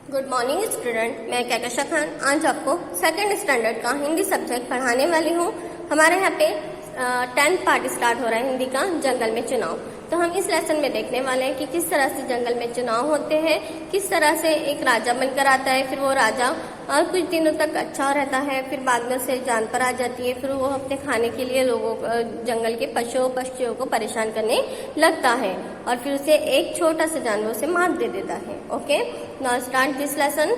Good morning student, मैं कहकशा खान आज आपको सेकंड स्टैंडर्ड का हिंदी सब्जेक्ट पढ़ाने वाली हूँ। हमारे यहाँ पे 10th पार्ट स्टार्ट हो रहा है हिंदी का, जंगल में चुनाव। तो हम इस लेसन में देखने वाले हैं कि किस तरह से जंगल में चुनाव होते हैं, किस तरह से एक राजा बनकर आता है, फिर वो राजा कुछ दिनों तक अच्छा रहता है, फिर बाद में उसे जान पर आ जाती है, फिर वो अपने खाने के लिए लोगों जंगल के पक्षियों को परेशान करने लगता है और फिर उसे एक छोटा सा जानवर उसे मार दे देता है। Okay, now start this lesson.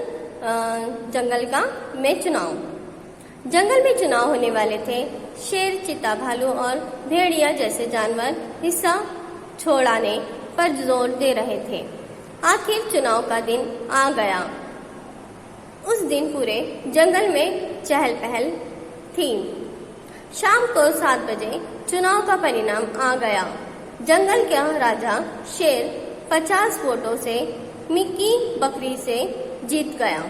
जंगल में चुनाव। जंगल में चुनाव होने वाले थे। शेर, चीता, भालू और भेड़िया जैसे जानवर हिस्सा छोड़ाने पर जोर दे रहे थे। आखिर चुनाव का दिन आ गया। उस दिन पूरे जंगल में चहल पहल थी। शाम को 7 बजे चुनाव का परिणाम आ गया। जंगल का राजा शेर 50 वोटों से मिक्की बकरी से जीत गया।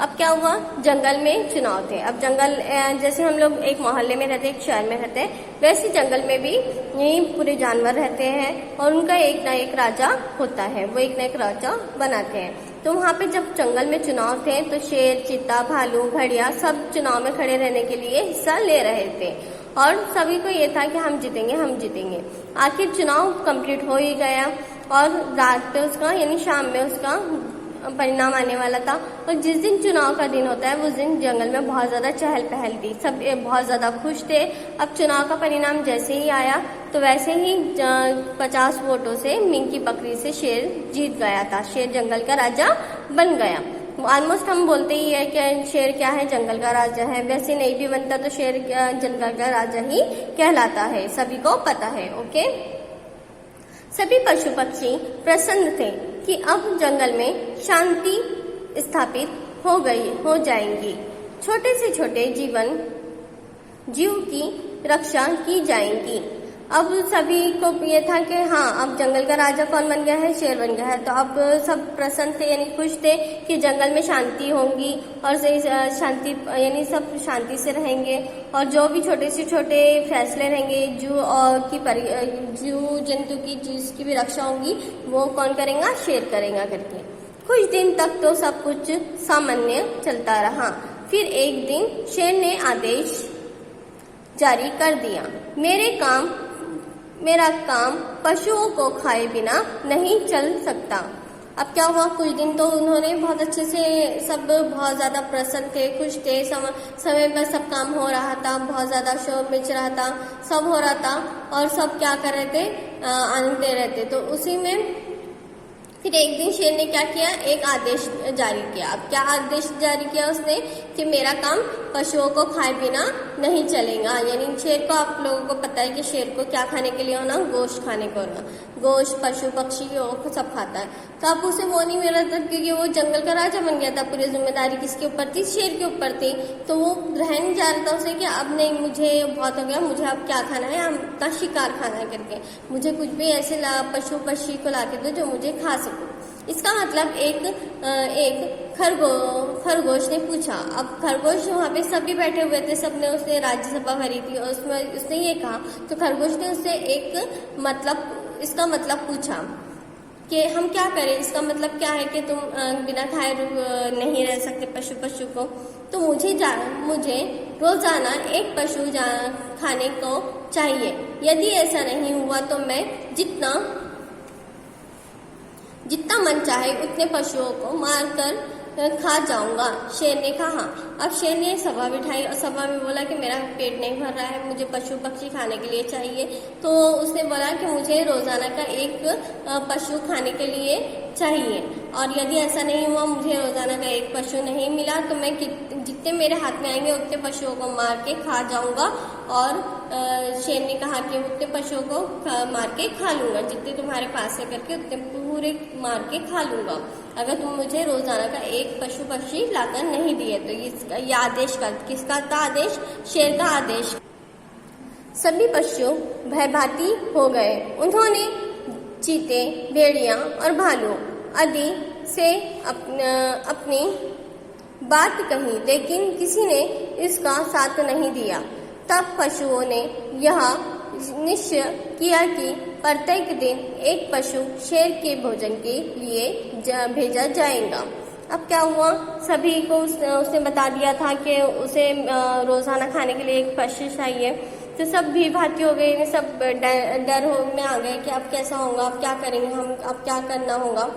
अब क्या हुआ, जंगल में चुनाव थे। अब जंगल जैसे हम लोग एक मोहल्ले में रहते हैं, एक शहर में रहते हैं, वैसे जंगल में भी यही पूरे जानवर रहते हैं और उनका एक ना एक राजा होता है, वो एक ना एक राजा बनाते हैं। तो वहाँ पे जब जंगल में चुनाव थे तो शेर, चीता, भालू, घड़िया सब चुनाव में खड़े रहने के लिए हिस्सा ले रहे थे और सभी को ये था कि हम जीतेंगे, हम जीतेंगे। आखिर चुनाव कंप्लीट हो ही गया और रात पे उसका यानी शाम में उसका परिणाम आने वाला था। और जिस दिन चुनाव का दिन होता है उस दिन जंगल में बहुत ज्यादा चहल पहल थी, सब बहुत ज्यादा खुश थे। अब चुनाव का परिणाम जैसे ही आया तो वैसे ही 50 वोटों से मिंकी बकरी से शेर जीत गया था। शेर जंगल का राजा बन गया। ऑलमोस्ट हम बोलते ही है कि शेर क्या है, जंगल का राजा है। वैसे नहीं भी बनता तो शेर जंगल का राजा ही कहलाता है, सभी को पता है। ओके, सभी पशु पक्षी प्रसन्न थे कि अब जंगल में शांति स्थापित हो जाएंगी। छोटे से छोटे जीव की रक्षा की जाएगी। अब सभी को ये था कि हाँ, अब जंगल का राजा कौन बन गया है, शेर बन गया है। तो अब सब प्रसन्न थे यानी खुश थे कि जंगल में शांति होंगी और शांति यानी सब शांति से रहेंगे और जो भी छोटे से छोटे फैसले रहेंगे जीव जंतु की जिसकी भी रक्षा होगी वो कौन करेगा, शेर करेगा करके। कुछ दिन तक तो सब कुछ सामान्य चलता रहा। फिर एक दिन शेर ने आदेश जारी कर दिया, मेरा काम पशुओं को खाए बिना नहीं चल सकता। अब क्या हुआ, कुछ दिन तो उन्होंने बहुत अच्छे से सब बहुत ज्यादा प्रसन्न थे, खुश थे, समय पर सब काम हो रहा था, बहुत ज्यादा शोर मच रहा था, सब हो रहा था और सब क्या कर रहे थे, आनंद ले रहे थे। तो उसी में फिर एक दिन शेर ने क्या किया, एक आदेश जारी किया। अब क्या आदेश जारी किया उसने कि मेरा काम पशुओं को खाए बिना नहीं चलेगा। यानी शेर को, आप लोगों को पता है कि शेर को क्या खाने के लिए होना, गोश्त खाने को होना। गोश्त पशु पक्षी को सब खाता है। तो अब उसे वो नहीं मिला था क्योंकि वो जंगल का राजा बन गया था। पूरी जिम्मेदारी किसके ऊपर थी, शेर के ऊपर थी। तो वो रह नहीं जा रहा था उसे कि अब नहीं, मुझे बहुत हो गया, मुझे अब क्या खाना है, अपना शिकार खाना है करके, मुझे कुछ भी ऐसे पशु पक्षी को ला के दो जो मुझे खा सकूं। इसका मतलब एक खरगोश ने पूछा। अब खरगोश वहाँ पे सभी बैठे हुए थे, सबने उसने राज्यसभा भरी थी और उसमें उसने ये कहा। तो खरगोश ने उससे इसका मतलब पूछा कि हम क्या करें, इसका मतलब क्या है कि तुम बिना खाए नहीं रह सकते पशु को। तो मुझे रोजाना एक पशु खाने को चाहिए। यदि ऐसा नहीं हुआ तो मैं जितना मन चाहे उतने पशुओं को मारकर खा जाऊंगा, शेर ने कहा। अब शेर ने सभा बिठाई और सभा में बोला कि मेरा पेट नहीं भर रहा है, मुझे पशु पक्षी खाने के लिए चाहिए। तो उसने बोला कि मुझे रोजाना का एक पशु खाने के लिए चाहिए और यदि ऐसा नहीं हुआ, मुझे रोजाना का एक पशु नहीं मिला तो मैं जितने मेरे हाथ में आएंगे उतने पशुओं को मार के खा जाऊंगा। और शेर ने कहा कि उतने पशुओं को मार के खा लूंगा, जितने तुम्हारे पास है करके उतने पूरे मार के खा लूंगा, अगर तुम मुझे रोजाना का एक पशु पक्षी लाकर नहीं दिए। तो ये आदेश किसका था, आदेश शेर का आदेश। सभी पशु भयभीत हो गए। उन्होंने चीते, भेड़िया और भालू आदि से अपनी बात कही, लेकिन किसी ने इसका साथ नहीं दिया। तब पशुओं ने यह निश्चय किया कि प्रत्येक दिन एक पशु शेर के भोजन के लिए भेजा जाएगा। अब क्या हुआ, सभी को उसने बता दिया था कि उसे रोजाना खाने के लिए एक पशु चाहिए। तो सब भीड़ भांति हो गई, सब डर में आ गए कि अब कैसा होगा, अब क्या करेंगे हम, अब क्या करना होगा।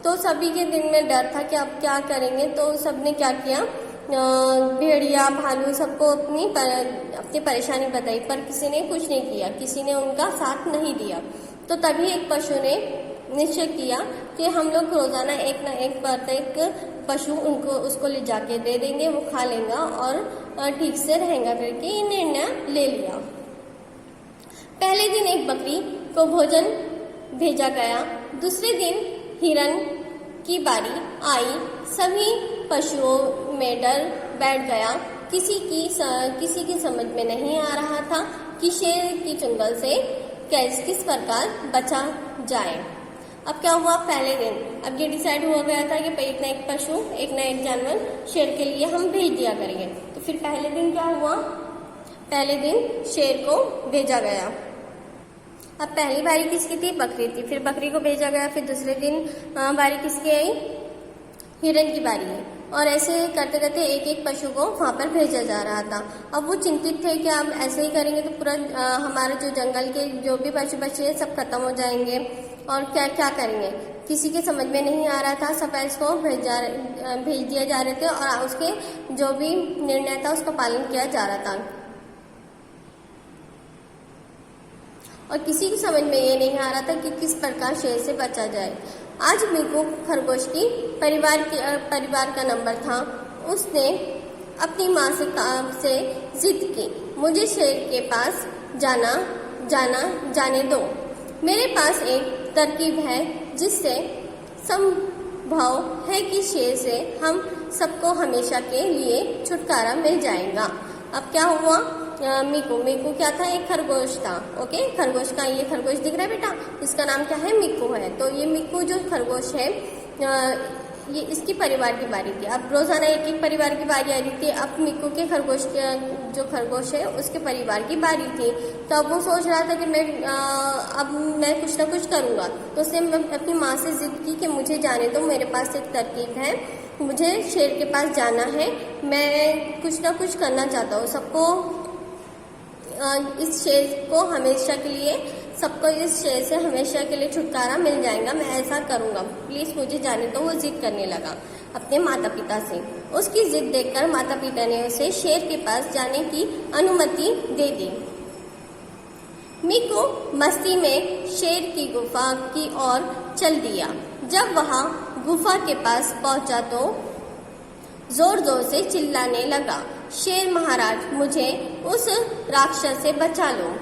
तो सभी के दिल में डर था कि अब क्या करेंगे। तो सबने क्या किया, भेड़िया भालू सबको अपनी परेशानी बताई, पर किसी ने कुछ नहीं किया, किसी ने उनका साथ नहीं दिया। तो तभी एक पशु ने निश्चय किया कि हम लोग रोजाना एक न एक प्रत्येक पशु उसको ले जाके दे देंगे, वो खा लेगा और ठीक से रहेगा करके ये निर्णय ले लिया। पहले दिन एक बकरी को भोजन भेजा गया, दूसरे दिन हिरन की बारी आई। सभी पशुओं में डर बैठ गया। किसी की समझ में नहीं आ रहा था कि शेर की चुंगल से किस प्रकार बचा जाए। अब क्या हुआ, पहले दिन अब ये डिसाइड हुआ गया था कि एक ना एक पशु, एक ना एक जानवर शेर के लिए हम भेज दिया करेंगे। तो फिर पहले दिन क्या हुआ, पहले दिन शेर को भेजा गया। अब पहली बारी किसकी थी, बकरी थी, फिर बकरी को भेजा गया। फिर दूसरे दिन बारी किसकी आई, हिरन की बारी है। और ऐसे करते करते एक एक पशु को वहां पर भेजा जा रहा था। अब वो चिंतित थे कि अब ऐसे ही करेंगे तो पूरा हमारे जो जंगल के जो भी पशु बचे हैं सब खत्म हो जाएंगे और क्या क्या करेंगे, किसी के समझ में नहीं आ रहा था। सब इसको भेज दिया जा रहे थे और उसके जो भी निर्णय था उसका पालन किया जा रहा था। और किसी की समझ में ये नहीं आ रहा था कि किस प्रकार शेर से बचा जाए। आज मीकू खरगोश की परिवार का नंबर था। उसने अपनी माँ से जिद की, मुझे शेर के पास जाने दो। मेरे पास एक तरकीब है जिससे संभव है कि शेर से हम सबको हमेशा के लिए छुटकारा मिल जाएगा। अब क्या हुआ, मीकू क्या था, एक खरगोश था। ओके, खरगोश का ये खरगोश दिख रहा है बेटा, इसका नाम क्या है, मीकू है। तो ये मीकू जो खरगोश है ये इसकी परिवार की बारी थी। अब रोजाना एक एक परिवार की बारी आ रही थी। अब मीकू के जो खरगोश है उसके परिवार की बारी थी। तो अब वो सोच रहा था कि अब मैं कुछ ना कुछ करूंगा। तो उसने अपनी माँ से जिद की कि मुझे जाने दो, मेरे पास एक तरकीब है, मुझे शेर के पास जाना है, मैं कुछ ना कुछ करना चाहता हूँ। इस शेर को हमेशा के लिए सबको इस शेर से हमेशा के लिए छुटकारा मिल जाएगा, मैं ऐसा करूंगा, प्लीज मुझे जाने दो। वो जिद करने लगा अपने माता पिता से। उसकी जिद देखकर माता पिता ने उसे शेर के पास जाने की अनुमति दे दी। मीकू मस्ती में शेर की गुफा की ओर चल दिया। जब वह गुफा के पास पहुंचा तो जोर जोर से चिल्लाने लगा, शेर महाराज, मुझे उस राक्षस से बचा लो।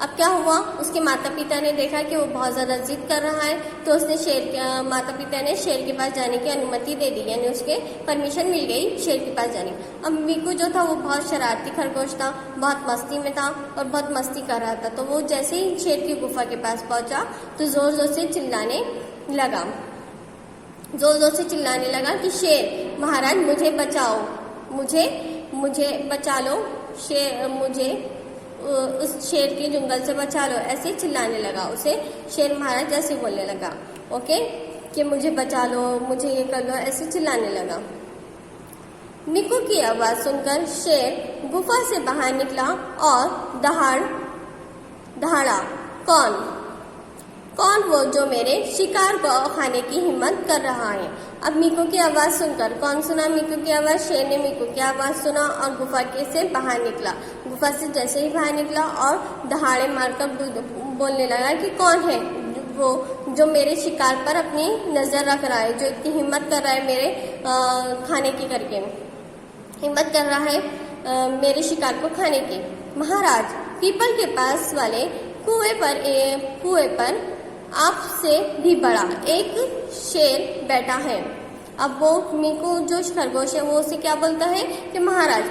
अब क्या हुआ, उसके माता पिता ने देखा कि वो बहुत ज्यादा जिद कर रहा है। तो उसने माता पिता ने शेर के पास जाने की अनुमति दे दी, यानी उसके परमिशन मिल गई शेर के पास जाने। अब मीकू जो था वो बहुत शरारती खरगोश था, बहुत मस्ती में था और बहुत मस्ती कर रहा था। तो वो जैसे ही शेर की गुफा के पास पहुंचा तो जोर जोर से चिल्लाने लगा कि शेर महाराज, मुझे बचाओ, मुझे बचा लो, मुझे उस शेर के जंगल से बचा लो। ऐसे चिल्लाने लगा, उसे शेर महाराज जैसे बोलने लगा, ओके, कि मुझे बचा लो, मुझे ये कर लो, ऐसे चिल्लाने लगा। मीकू की आवाज सुनकर शेर गुफा से बाहर निकला और दहाड़ा, कौन वो जो मेरे शिकार को खाने की हिम्मत कर रहा है। अब मीकू की आवाज सुनकर, कौन सुना मीकू की आवाज, शेर ने मीकू की आवाज सुना और गुफा से बाहर निकला। गुफा से जैसे ही बाहर निकला और दहाड़े मारकर बोलने लगा कि कौन है वो जो मेरे शिकार पर अपनी नजर रख रहा है, जो इतनी हिम्मत कर रहा है मेरे खाने की करके, हिम्मत कर रहा है मेरे शिकार को खाने की। महाराज, पीपल के पास वाले कुएं पर आपसे भी बड़ा एक शेर बैठा है। अब वो मीकू जो खरगोश है वो उसे क्या बोलता है कि महाराज,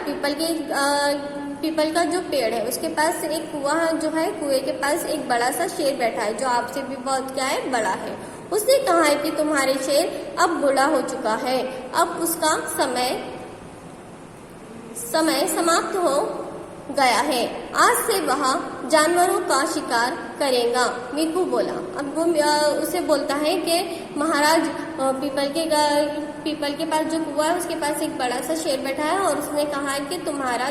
पीपल का जो पेड़ है उसके पास एक कुआं जो है, कुएं के पास एक बड़ा सा शेर बैठा है जो आपसे भी बहुत क्या है, बड़ा है। उसने कहा है कि तुम्हारे शेर अब बूढ़ा हो चुका है, अब उसका समय समाप्त गया है। आज से वह जानवरों का शिकार करेगा, मिकू बोला। अब वो उसे बोलता है कि महाराज, पीपल के पास जो कुआं है उसके पास एक बड़ा सा शेर बैठा है और उसने कहा है कि तुम्हारा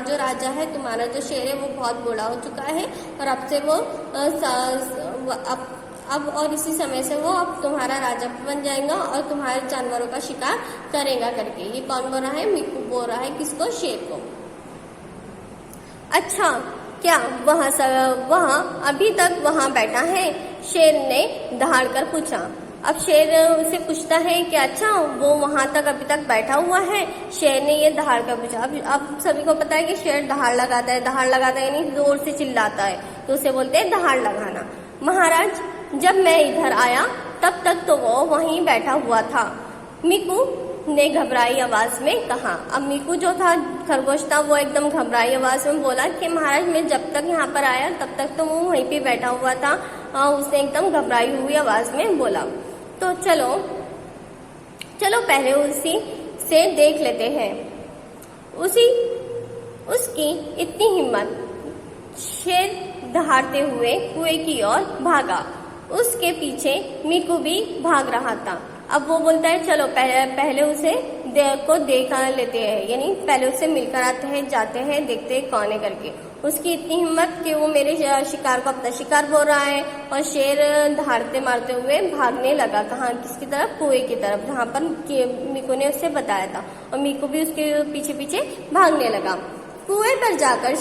जो राजा है, तुम्हारा जो शेर है वो बहुत बूढ़ा हो चुका है और अब से वो अब और इसी समय से वो अब तुम्हारा राजा बन जाएगा और तुम्हारे जानवरों का शिकार करेगा करके। ये कौन बोल रहा है? मिकू बोल रहा है। किसको? शेर को। अच्छा, क्या वह अभी तक वहां बैठा है? शेर ने दहाड़ कर पूछा। अब शेर उसे पूछता है कि अच्छा, वो वहां तक अभी तक बैठा हुआ है? शेर ने ये दहाड़ कर पूछा। अब सभी को पता है कि शेर दहाड़ लगाता है। दहाड़ लगाता है यानी जोर से चिल्लाता है, तो उसे बोलते हैं दहाड़ लगाना। महाराज, जब मैं इधर आया तब तक तो वो वहीं बैठा हुआ था, मिकू ने घबराई आवाज में कहा। अब मिकू जो था, खरगोश था, वो एकदम घबराई आवाज में बोला कि महाराज, मैं जब तक यहाँ पर आया तब तक तो वो वहीं पे बैठा हुआ था। उसने एकदम घबराई हुई आवाज में बोला। तो चलो पहले उसी से देख लेते हैं। उसकी इतनी हिम्मत। शेर दहाड़ते हुए कुएं की ओर भागा। उसके पीछे मिकू भी भाग रहा था। अब वो बोलता है चलो पहले उसे देख लेते हैं, यानी पहले उससे मिलकर आते हैं, जाते हैं, देखते हैं कौन है करके। उसकी इतनी हिम्मत कि वो मेरे शिकार को अपना शिकार बोल रहा है और शेर दहाड़ते मारते हुए भागने लगा। कहाँ? किसकी तरफ? कुएं की तरफ, जहाँ पर मिकू ने उससे बताया था। और मिकू भी उसके पीछे पीछे भागने लगा। कुएं पर जाकर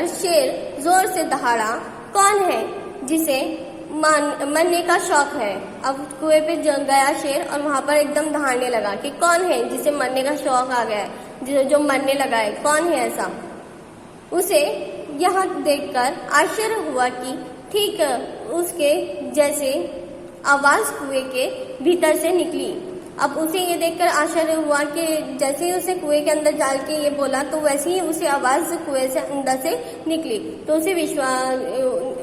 शेर जोर से दहाड़ा। कौन है जिसे मरने का शौक है? अब कुएं पे गया शेर और वहां पर एकदम दहाड़ने लगा कि कौन है जिसे मरने का शौक आ गया है, जो मरने लगा है, कौन है ऐसा? उसे यह देखकर आश्चर्य हुआ कि ठीक उसके जैसे आवाज कुएं के भीतर से निकली। अब उसे ये देखकर आश्चर्य हुआ कि जैसे ही उसे कुएं के अंदर डाल के ये बोला तो वैसे ही उसे आवाज कुएं से अंदर से निकली। तो उसे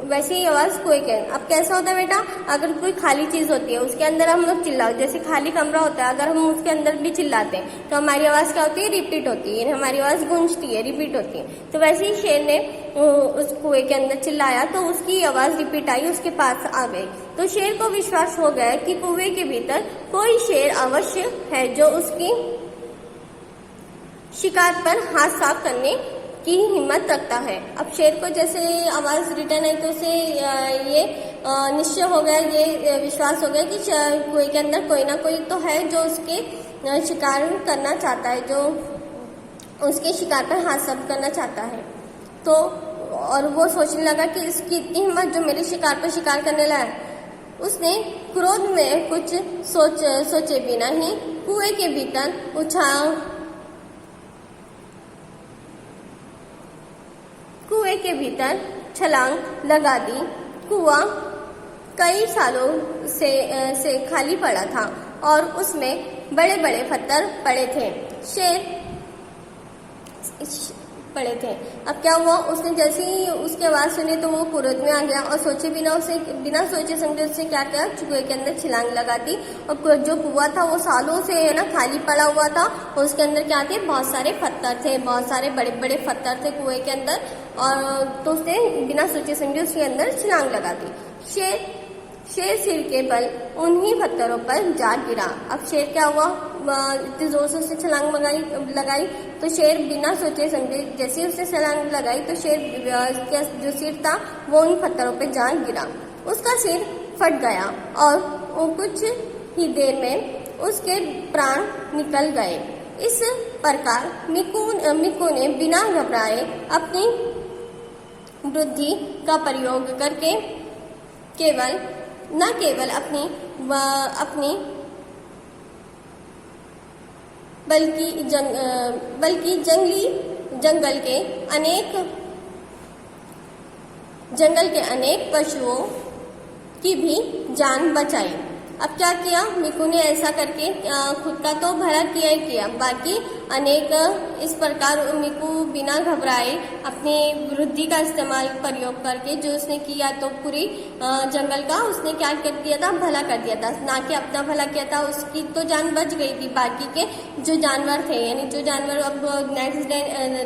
वैसे ही आवाज कुएं के। अब कैसा होता है बेटा, अगर कोई खाली चीज होती है उसके अंदर हम लोग चिल्लाओ, जैसे खाली कमरा होता है, अगर हम उसके अंदर भी चिल्लाते हैं तो हमारी आवाज क्या होती है? रिपीट होती है, हमारी आवाज गूंजती है, रिपीट होती है। तो वैसे ही शेर ने उस कुएं के अंदर चिल्लाया तो उसकी आवाज रिपीट आई, उसके पास आ गई। तो शेर को विश्वास हो गया कि कुएं के भीतर कोई शेर अवश्य है जो उसकी शिकार पर हाथ साफ करने की हिम्मत रखता है। अब शेर को जैसे आवाज रिटर्न आई तो उसे ये निश्चय हो गया, ये विश्वास हो गया कि कुएं के अंदर कोई ना कोई तो है जो उसके शिकार करना चाहता है, जो उसके शिकार पर हाथ साफ करना चाहता है। तो और वो सोचने लगा कि इसकी इतनी हिम्मत जो मेरे शिकार पर शिकार करने लगा। उसने क्रोध में कुछ सोचे बिना ही कुएं के भीतर छलांग लगा दी। कुआं कई सालों से खाली पड़ा था और उसमें बड़े बड़े पत्थर पड़े थे। अब क्या हुआ, उसने जैसे ही उसकी आवाज सुनी तो वो क्रोध में आ गया और बिना सोचे समझे उसने क्या किया, कुएं के अंदर छलांग लगा दी। और जो कुआं था वो सालों से है ना खाली पड़ा हुआ था और उसके अंदर क्या थे? बहुत सारे पत्थर थे, बहुत सारे बड़े बड़े पत्थर थे कुएं के अंदर। और तो उसने बिना सोचे समझे उसके अंदर छलांग लगा दी। शेर सिर के बल उन्हीं पत्थरों पर जा गिरा। अब शेर क्या हुआ, इतनी जोर से उसने छलांग लगाई तो शेर बिना सोचे समझे जैसे ही उसने छलांग लगाई तो शेर का जो सिर था वो उन पत्थरों पर जा गिरा। उसका सिर फट गया और वो कुछ ही देर में उसके प्राण निकल गए। इस प्रकार मिकू ने बिना घबराए अपनी बुद्धि का प्रयोग करके न केवल अपनी बल्कि जंगल के अनेक पशुओं की भी जान बचाई। अब क्या किया मिकू ने? ऐसा करके खुद का तो भला किया ही किया, बाकी अनेक इस प्रकार मीकू बिना घबराए अपनी बुद्धि का इस्तेमाल प्रयोग करके जो उसने किया तो पूरी जंगल का उसने क्या कर दिया था, भला कर दिया था, ना कि अपना भला किया था। उसकी तो जान बच गई थी, बाकी के जो जानवर थे यानी जो जानवर अब नेक्स्ट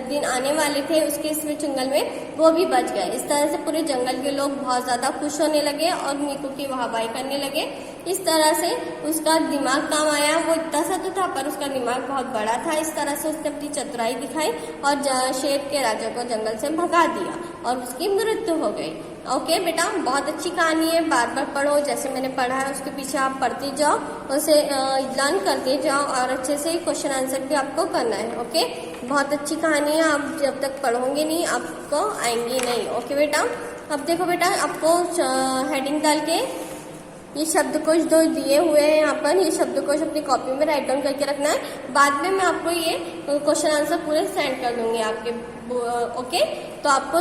दिन आने वाले थे उसके इस जंगल में वो भी बच गए। इस तरह से पूरे जंगल के लोग बहुत ज्यादा खुश होने लगे और मीकू की वाहवाही करने लगे। इस तरह से उसका दिमाग काम आया। वो इतना सा तो था पर उसका दिमाग बहुत बड़ा था। इस तरह से उसने अपनी चतुराई दिखाई और शेर के राजा को जंगल से भगा दिया और उसकी मृत्यु हो गई। ओके बेटा, बहुत अच्छी कहानी है, बार बार पढ़ो, जैसे मैंने पढ़ा है उसके पीछे आप पढ़ते जाओ, उसे लर्न करते जाओ और अच्छे से क्वेश्चन आंसर भी आपको करना है। ओके, बहुत अच्छी कहानी है, आप जब तक पढ़ोगे नहीं आपको आएंगी नहीं। ओके बेटा, अब देखो बेटा, आपको हेडिंग डाल के ये शब्दकोश जो दिए हुए हैं यहाँ पर, ये शब्दकोश अपनी कॉपी में राइट डाउन करके रखना है। बाद में मैं आपको ये क्वेश्चन आंसर पूरे सेंड कर दूंगी आपके। ओके, तो आपको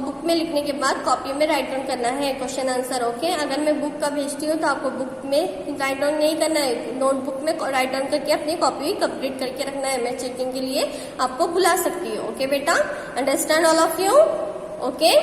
बुक में लिखने के बाद कॉपी में राइट डाउन करना है क्वेश्चन आंसर। ओके, अगर मैं बुक का भेजती हूँ तो आपको बुक में राइट डाउन नहीं करना है, नोटबुक में राइट डाउन करके अपनी कॉपी कंप्लीट करके रखना है। मैं चेकिंग के लिए आपको बुला सकती हूँ। ओके बेटा, understand all of you? Okay.